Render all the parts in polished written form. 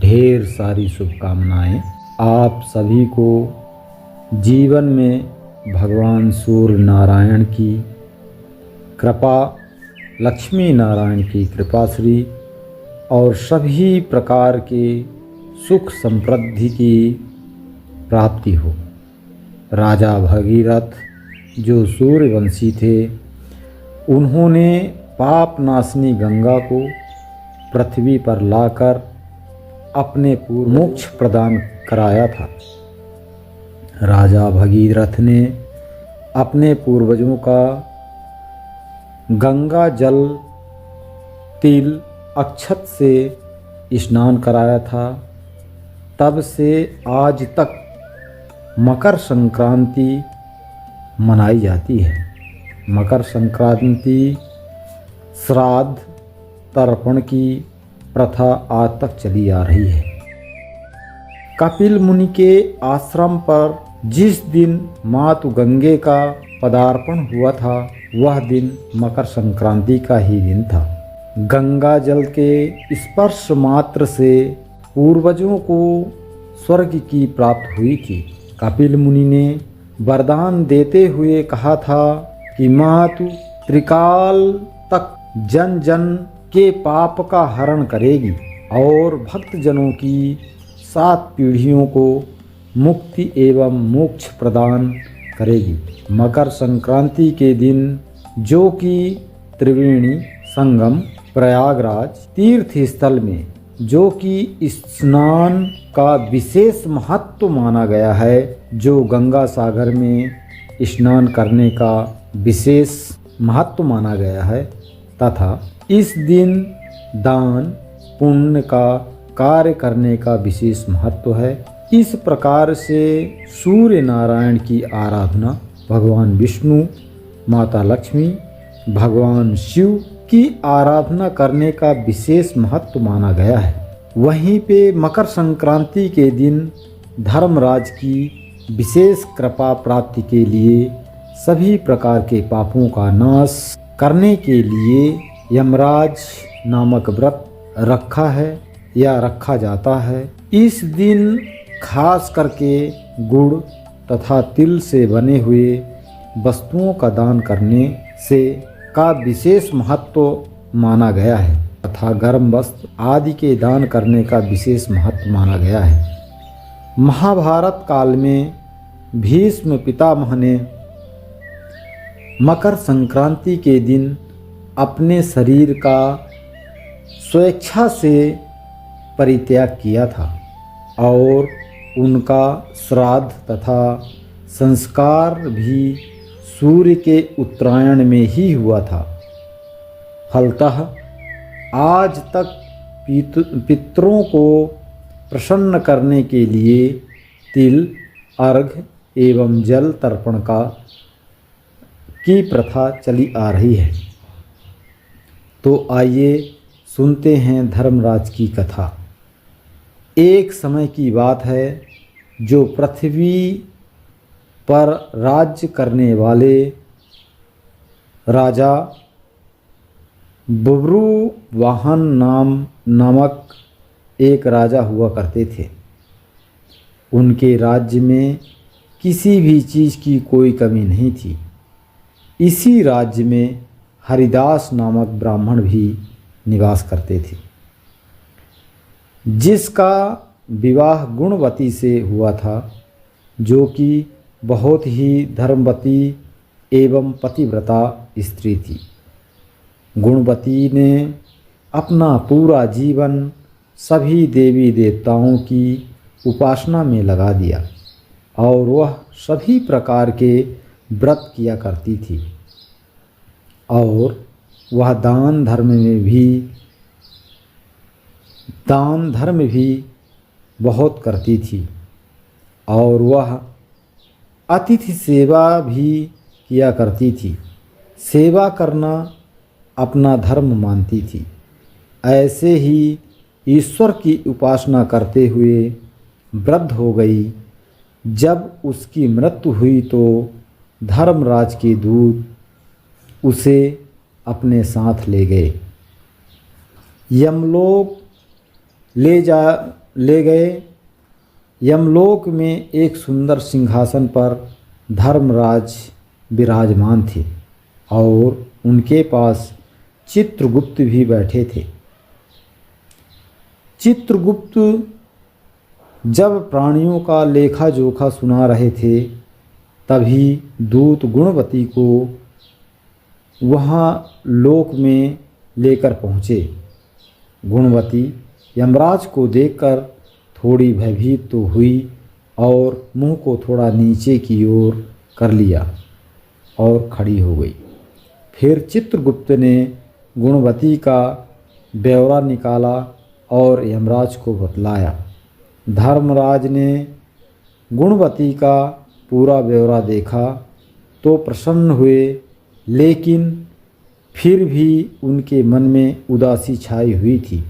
ढेर सारी शुभकामनाएं। आप सभी को जीवन में भगवान सूर्य नारायण की कृपा, लक्ष्मी नारायण की कृपा श्री और सभी प्रकार के सुख समृद्धि की प्राप्ति हो। राजा भगीरथ जो सूर्यवंशी थे, उन्होंने पाप नाशनी गंगा को पृथ्वी पर लाकर अपने पूर्व मोक्ष प्रदान कराया था। राजा भगीरथ ने अपने पूर्वजों का गंगा जल तिल अक्षत से स्नान कराया था। तब से आज तक मकर संक्रांति मनाई जाती है। मकर संक्रांति श्राद्ध तर्पण की प्रथा आज तक चली आ रही है। कपिल मुनि के आश्रम पर जिस दिन मातु गंगे का पदार्पण हुआ था, वह दिन मकर संक्रांति का ही दिन था। गंगा जल के स्पर्श मात्र से पूर्वजों को स्वर्ग की प्राप्ति हुई थी। कपिल मुनि ने वरदान देते हुए कहा था कि मातु त्रिकाल तक जन जन के पाप का हरण करेगी और भक्तजनों की 7 पीढ़ियों को मुक्ति एवं मोक्ष प्रदान करेगी। मकर संक्रांति के दिन जो कि त्रिवेणी संगम प्रयागराज तीर्थ स्थल में जो कि स्नान का विशेष महत्व माना गया है, जो गंगा सागर में स्नान करने का विशेष महत्व माना गया है, तथा इस दिन दान पुण्य का कार्य करने का विशेष महत्व है। इस प्रकार से सूर्य नारायण की आराधना भगवान विष्णु, माता लक्ष्मी, भगवान शिव की आराधना करने का विशेष महत्व माना गया है। वहीं पे मकर संक्रांति के दिन धर्मराज की विशेष कृपा प्राप्ति के लिए सभी प्रकार के पापों का नाश करने के लिए यमराज नामक व्रत रखा है या रखा जाता है। इस दिन खास करके गुड़ तथा तिल से बने हुए वस्तुओं का दान करने से का विशेष महत्व माना गया है तथा गर्म वस्त्र आदि के दान करने का विशेष महत्व माना गया है। महाभारत काल में भीष्म पितामह ने मकर संक्रांति के दिन अपने शरीर का स्वेच्छा से परित्याग किया था और उनका श्राद्ध तथा संस्कार भी सूर्य के उत्तरायण में ही हुआ था। फलतः आज तक पितरों को प्रसन्न करने के लिए तिल, अर्घ्य एवं जल तर्पण की प्रथा चली आ रही है। तो आइए सुनते हैं धर्मराज की कथा। एक समय की बात है, जो पृथ्वी पर राज्य करने वाले राजा बब्रुवाहन नामक एक राजा हुआ करते थे। उनके राज्य में किसी भी चीज़ की कोई कमी नहीं थी। इसी राज्य में हरिदास नामक ब्राह्मण भी निवास करते थे, जिसका विवाह गुणवती से हुआ था, जो कि बहुत ही धर्मवती एवं पतिव्रता स्त्री थी। गुणवती ने अपना पूरा जीवन सभी देवी देवताओं की उपासना में लगा दिया और वह सभी प्रकार के व्रत किया करती थी और वह दान धर्म भी बहुत करती थी और वह अतिथि सेवा भी किया करती थी। सेवा करना अपना धर्म मानती थी। ऐसे ही ईश्वर की उपासना करते हुए वृद्ध हो गई। जब उसकी मृत्यु हुई तो धर्मराज के दूत उसे अपने साथ ले गए। यमलोक ले गए। यमलोक में एक सुंदर सिंहासन पर धर्मराज विराजमान थे और उनके पास चित्रगुप्त भी बैठे थे। चित्रगुप्त जब प्राणियों का लेखा जोखा सुना रहे थे, तभी दूत गुणवती को वहाँ लोक में लेकर पहुँचे। गुणवती यमराज को देखकर थोड़ी भयभीत तो हुई और मुंह को थोड़ा नीचे की ओर कर लिया और खड़ी हो गई। फिर चित्रगुप्त ने गुणवती का ब्यौरा निकाला और यमराज को बतलाया। धर्मराज ने गुणवती का पूरा ब्यौरा देखा तो प्रसन्न हुए, लेकिन फिर भी उनके मन में उदासी छाई हुई थी।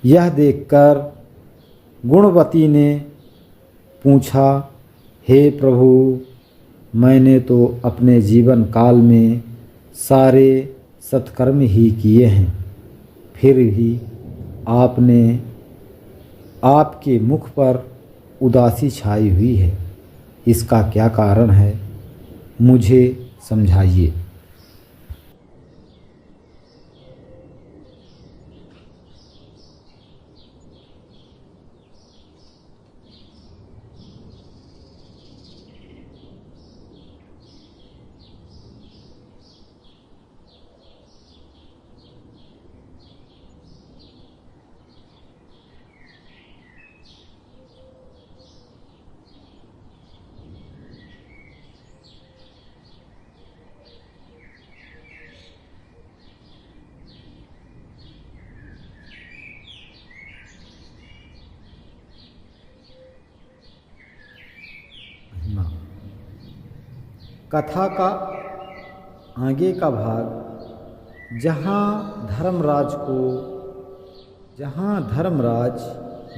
यह देखकर गुणवती ने पूछा, हे प्रभु, मैंने तो अपने जीवन काल में सारे सत्कर्म ही किए हैं, फिर भी आपके मुख पर उदासी छाई हुई है। इसका क्या कारण है, मुझे समझाइए। कथा का आगे का भाग, जहाँ धर्मराज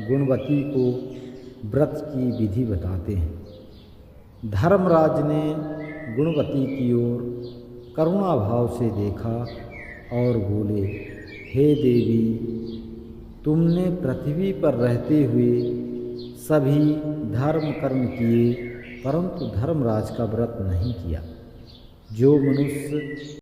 गुणवती को व्रत की विधि बताते हैं। धर्मराज ने गुणवती की ओर करुणा भाव से देखा और बोले, हे देवी, तुमने पृथ्वी पर रहते हुए सभी धर्म कर्म किए, परंतु धर्मराज का व्रत नहीं किया। जो मनुष्य